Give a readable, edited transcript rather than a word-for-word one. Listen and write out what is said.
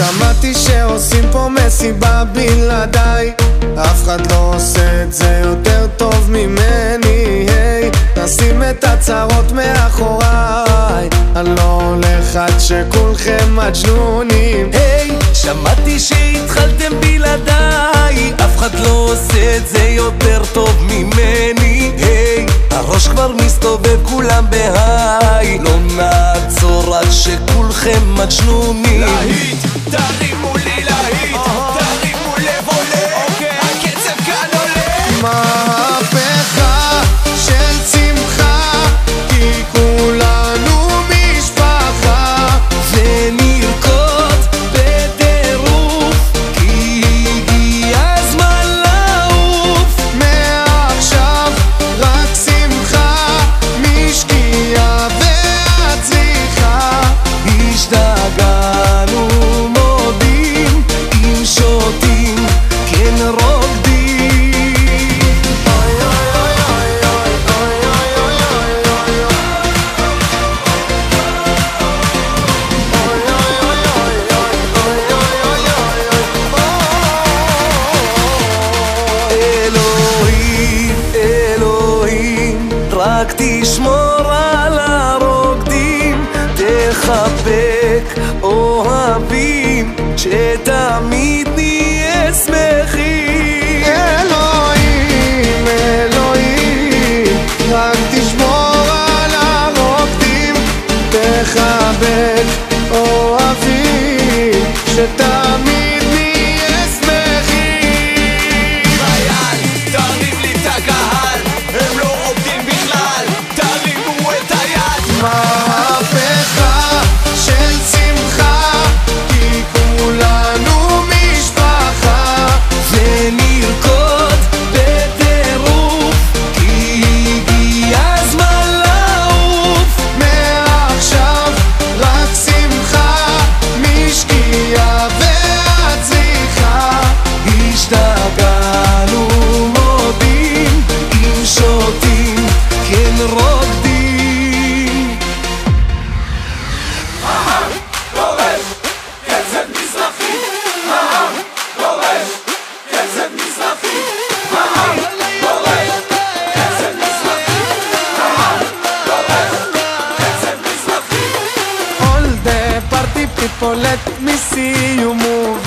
שמעתי שעושים פה מסיבה בלעדיי, אף אחד לא עושה את זה יותר טוב ממני. היי, נשים את הצרות מאחוריי, אני לא הולך עד שכולכם מג'נונים. היי, שמעתי שהתחלתם בלעדיי, אף אחד לא עושה את זה יותר טוב ממני. היי, הראש כבר מסתובב כולם בהיי, לא נעצור עד שכולכם מג'נונים. להיט, תרימו לי להיט, תרימו לב עולה, הקצב כאן עולה. מהפכה של שמחה, כי כולנו משפחה, ונרקוד בטירוף, כי הגיע הזמן לעוף. מעכשיו רק שמחה, משקיעה ועד צריכה. השתגענו מודים, אם שותים כן רוקדים. אלוהים, אלוהים, רק תשמור על הרוקדים, תחבק אוהבים, שתמיד נהיה שמחים. אלוהים, אלוהים, רק תשמור על הרוקדים, תחבק אוהבים, שתמיד נהיה שמחים. חייל, תרים לי את הקהל, הם לא רוקדים בכלל, תרימו את היד. מהפכה של שמחה, כי כולנו משפחה, ונרקוד בטירוף, כי הגיע הזמן לעוף. מעכשיו רק שמחה, משקיעה ועד צריכה. השתגענו מודים, אם שותים כן רוקדים. דורש, קצב מזרחי, דורש, קצב מזרחי, דורש, קצב מזרחי, דורש, קצב מזרחי. All the party people, let me see you move.